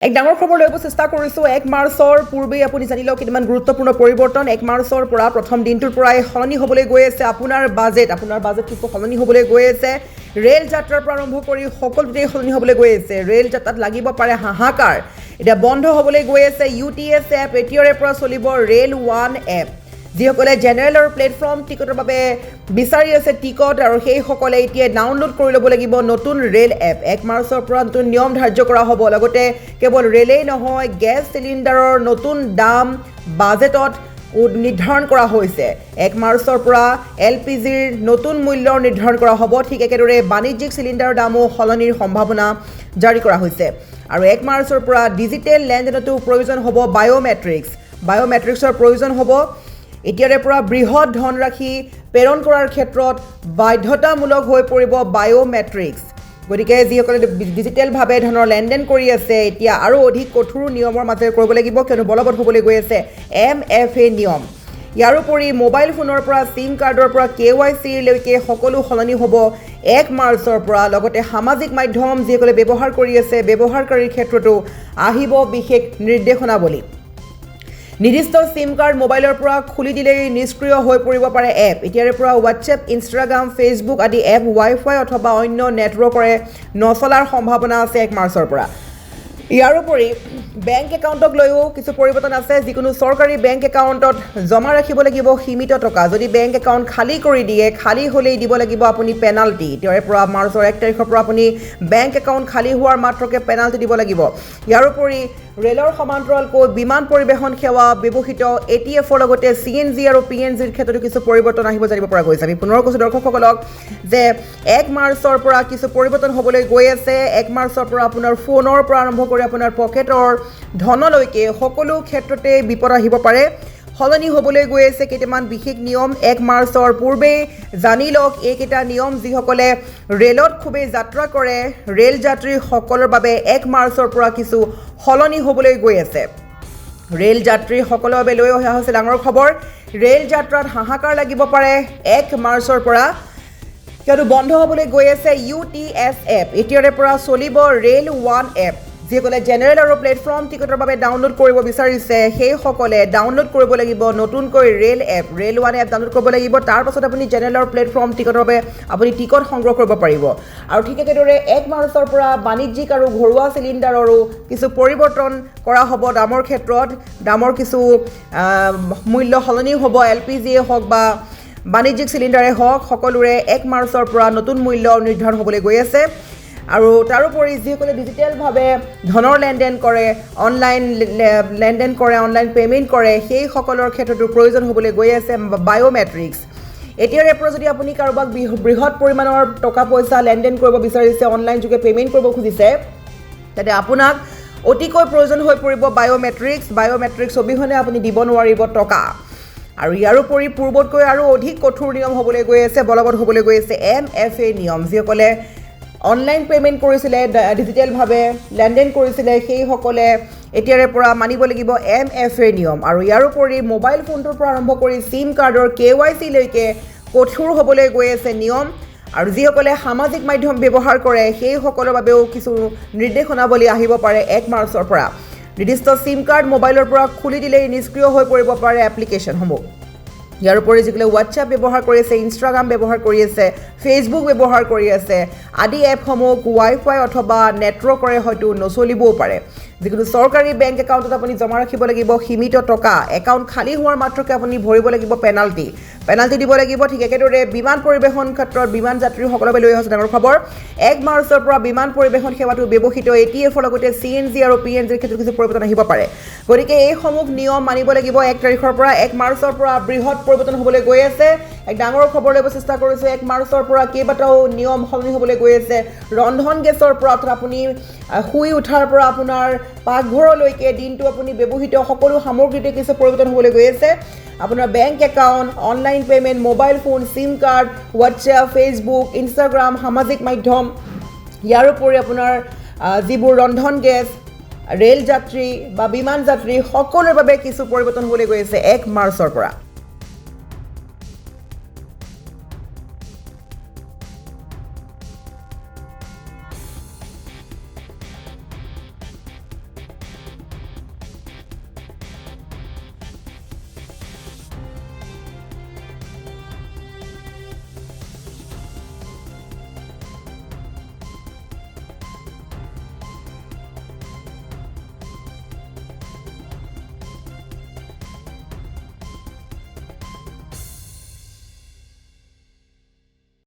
এক ডাঙৰ খবৰ লৈ চেষ্টা কৰিছোঁ 1 মাৰ্চৰ পূৰ্বেই আপুনি জানি লওক কিমান গুৰুত্বপূৰ্ণ পৰিৱৰ্তন 1 মাৰ্চৰ পৰা প্ৰথম দিনটোৰ পৰাই সলনি হ'বলৈ গৈ আছে আপোনাৰ বাজেট কিছু সলনি হ'বলৈ গৈ আছে ৰেল যাত্ৰাৰ পৰা আৰম্ভ কৰি সকলোতেই সলনি হ'বলৈ গৈ আছে ৰেল যাত্ৰাত লাগিব পাৰে হাহাকাৰ এটা বন্ধ হ'বলৈ গৈ আছে UTS এপ এতিয়াৰে পৰা চলিব ৰেল 1 এপ যিসকলে জেনেৰেল আৰু প্লেটফৰ্ম টিকটৰ বাবে বিচাৰি আছে টিকট আৰু সেইসকলে এতিয়া ডাউনলোড কৰি ল'ব লাগিব নতুন ৰেল এপ 1 মাৰ্চৰ পৰা নতুন নিয়ম ধাৰ্য কৰা হ'ব লগতে কেৱল ৰেলেই নহয় গেছ চিলিণ্ডাৰৰ নতুন দাম বাজেটত নিৰ্ধাৰণ কৰা হৈছে 1 মাৰ্চৰ পৰা LPGৰ নতুন মূল্য নিৰ্ধাৰণ কৰা হ'ব ঠিক একেদৰে বাণিজ্যিক চিলিণ্ডাৰৰ দামো সলনিৰ সম্ভাৱনা জাৰি কৰা হৈছে আৰু 1 মাৰ্চৰ পৰা ডিজিটেল লেনদেনতো প্ৰয়োজন হ'ব বায়োমেট্ৰিক্সৰ প্ৰয়োজন হ'ব এতিয়াৰে পৰা বৃহৎ ধনৰাশি প্ৰেৰণ কৰাৰ ক্ষেত্ৰত বাধ্যতামূলক হৈ পৰিব বায়োমেট্ৰিক্স গতিকে যিসকলে ডিজিটেলভাৱে ধনৰ লেনদেন কৰি আছে এতিয়া আৰু অধিক কঠোৰ নিয়মৰ মাজেৰে কৰিব লাগিব কিয়নো বলবৎ হ'বলৈ গৈ আছে MFA নিয়ম ইয়াৰোপৰি মোবাইল ফোনৰ পৰা সিম কাৰ্ডৰ পৰা KYC লৈকে সকলো সলনি হ'ব 1 মাৰ্চৰ পৰা লগতে সামাজিক মাধ্যম যিসকলে ব্যৱহাৰ কৰি আছে ব্যৱহাৰকাৰীৰ ক্ষেত্ৰতো আহিব বিশেষ নিৰ্দেশনাৱলী নিৰ্দিষ্ট সিম কাৰ্ড মোবাইলৰ পৰা খুলি দিলেই নিষ্ক্ৰিয় হৈ পৰিব পাৰে এপ এতিয়াৰে পৰা WhatsApp Instagram Facebook আদি এপ Wi-Fi অথবা অন্য নেটৱৰ্কৰে নচলাৰ সম্ভাৱনা আছে 1 মাৰ্চৰ পৰা ইয়াৰোপৰি বেংক একাউণ্টক লৈও কিছু পৰিৱৰ্তন আছে যিকোনো চৰকাৰী বেংক একাউণ্টত জমা ৰাখিব লাগিব সীমিত টকা যদি বেংক একাউণ্ট খালী কৰি দিয়ে খালী হ'লেই দিব লাগিব আপুনি পেনাল্টি ইয়াৰে পৰা মাৰ্চৰ 1 তাৰিখৰ পৰা আপুনি বেংক একাউণ্ট খালী হোৱাৰ মাত্ৰকে পেনাল্টি দিব লাগিব ইয়াৰোপৰি ৰেলৰ সমান্তৰালকৈ বিমান পৰিবহণ সেৱা ব্যৱহৃত ATFৰ লগতে CNG আৰু PNGৰ ক্ষেত্ৰতো কিছু পৰিৱৰ্তন আহিব জানিব পৰা গৈছে আমি পুনৰ কৈছোঁ দৰ্শকসকলক যে 1 মাৰ্চৰ পৰা কিছু পৰিৱৰ্তন হ'বলৈ গৈ আছে 1 মাৰ্চৰ পৰা আপোনাৰ ফোনৰ পৰা আৰম্ভ কৰি আপোনাৰ পকেটৰ ধনলৈকে সকলো ক্ষেত্ৰতে বিপদ আহিব পাৰে সলনি হ'বলৈ গৈ আছে কেইটামান বিশেষ নিয়ম 1 মাৰ্চৰ পূৰ্বে জানি লওক এইকেইটা নিয়ম যিসকলে ৰেলত খুবেই যাত্ৰা কৰে ৰেল যাত্ৰীসকলৰ বাবে 1 মাৰ্চৰ পৰা কিছু সলনি হ'বলৈ গৈ আছে ৰেল যাত্ৰীসকলৰ বাবে লৈ অহা হৈছে ডাঙৰ খবৰ ৰেল যাত্ৰাত হাহাকাৰ লাগিব পাৰে 1 মাৰ্চৰ পৰা কিয়নো বন্ধ হ'বলৈ গৈ আছে UTS এপ এতিয়াৰে পৰা চলিব ৰেল 1 এপ যিসকলে জেনেৰেল আৰু প্লেটফৰ্ম টিকটৰ বাবে ডাউনলোড কৰিব বিচাৰিছে সেইসকলে ডাউনলোড কৰিব লাগিব নতুনকৈ ৰেল 1 এপ ডাউনলোড কৰিব লাগিব তাৰ পাছত আপুনি জেনেৰেল আৰু প্লেটফৰ্ম টিকটৰ বাবে আপুনি টিকট সংগ্ৰহ কৰিব পাৰিব আৰু ঠিক একেদৰে 1 মাৰ্চৰ পৰা বাণিজ্যিক আৰু ঘৰুৱা চিলিণ্ডাৰৰো কিছু পৰিৱৰ্তন কৰা হ'ব দামৰ ক্ষেত্ৰত দামৰ কিছু মূল্য সলনি হ'ব LPG হওক বা বাণিজ্যিক চিলিণ্ডাৰে হওক সকলোৰে 1 মাৰ্চৰ পৰা নতুন মূল্য নিৰ্ধাৰণ হ'বলৈ গৈ আছে আৰু তাৰোপৰি যিসকলে ডিজিটেলভাৱে ধনৰ লেনদেন কৰে অনলাইন লেনদেন কৰে অনলাইন পে'মেণ্ট কৰে সেইসকলৰ ক্ষেত্ৰতো প্ৰয়োজন হ'বলৈ গৈ আছে বায়োমেট্ৰিক্স এতিয়াৰে পৰা যদি আপুনি কাৰোবাক বৃহৎ পৰিমাণৰ টকা পইচা লেনদেন কৰিব বিচাৰিছে অনলাইন যোগে পে'মেণ্ট কৰিব খুজিছে তেন্তে আপোনাক অতিকৈ প্ৰয়োজন হৈ পৰিব বায়োমেট্ৰিক্স অবিহনে আপুনি দিব নোৱাৰিব টকা আৰু ইয়াৰোপৰি পূৰ্বতকৈ আৰু অধিক কঠোৰ নিয়ম হ'বলৈ গৈ আছে বলবৎ হ'বলৈ গৈ আছে MFA নিয়ম যিসকলে অনলাইন পে'মেণ্ট কৰিছিলে ডিজিটেলভাৱে লেনদেন কৰিছিলে সেইসকলে এতিয়াৰে পৰা মানিব লাগিব MFA নিয়ম আৰু ইয়াৰোপৰি মোবাইল ফোনটোৰ পৰা আৰম্ভ কৰি সিম কাৰ্ডৰ KYC লৈকে কঠোৰ হ'বলৈ গৈ আছে নিয়ম আৰু যিসকলে সামাজিক মাধ্যম ব্যৱহাৰ কৰে সেইসকলৰ বাবেও কিছু নিৰ্দেশনাৱলী আহিব পাৰে 1 মাৰ্চৰ পৰা নিৰ্দিষ্ট সিম কাৰ্ড মোবাইলৰ পৰা খুলি দিলেই নিষ্ক্ৰিয় হৈ পৰিব পাৰে এপ্লিকেশ্যনসমূহ ইয়াৰোপৰি যিসকলে WhatsApp ব্যৱহাৰ কৰি আছে Instagram ব্যৱহাৰ কৰি আছে Facebook ব্যৱহাৰ কৰি আছে আদি এপসমূহ Wi-Fi অথবা নেটৱৰ্কৰে হয়তো নচলিবও পাৰে যিকোনো চৰকাৰী বেংক একাউণ্টত আপুনি জমা ৰাখিব লাগিব সীমিত টকা একাউণ্ট খালী হোৱাৰ মাত্ৰকে আপুনি ভৰিব লাগিব পেনাল্টি দিব লাগিব ঠিক একেদৰে বিমান পৰিবহণ ক্ষেত্ৰত বিমান যাত্ৰীসকলৰ বাবে লৈ অহা ডাঙৰ খবৰ 1 মাৰ্চৰ পৰা বিমান পৰিবহণ সেৱাটো ব্যৱহৃত ATFৰ লগতে CNG আৰু PNGৰ ক্ষেত্ৰত কিছু পৰিৱৰ্তন আহিব পাৰে গতিকে এইসমূহ নিয়ম মানিব লাগিব 1 তাৰিখৰ পৰা 1 মাৰ্চৰ পৰা বৃহৎ পৰিৱৰ্তন হ'বলৈ গৈ আছে এক ডাঙৰ খবৰ ল'ব চেষ্টা কৰিছোঁ 1 মাৰ্চৰ পৰা কেইবাটাও নিয়ম সলনি হ'বলৈ গৈ আছে ৰন্ধন গেছৰ পৰা অৰ্থাৎ আপুনি শুই উঠাৰ পৰা আপোনাৰ পাকঘৰলৈকে দিনটো আপুনি ব্যৱহৃত সকলো সামগ্ৰীতে কিছু পৰিৱৰ্তন হ'বলৈ গৈ আছে আপোনাৰ bank account online payment mobile phone SIM card WhatsApp Facebook Instagram সামাজিক মাধ্যম ইয়াৰোপৰি আপোনাৰ যিবোৰ ৰন্ধন গেছ ৰেল যাত্ৰী বা বিমান যাত্ৰী সকলোৰে বাবে কিছু পৰিৱৰ্তন হ'বলৈ গৈ আছে 1 মাৰ্চৰ পৰা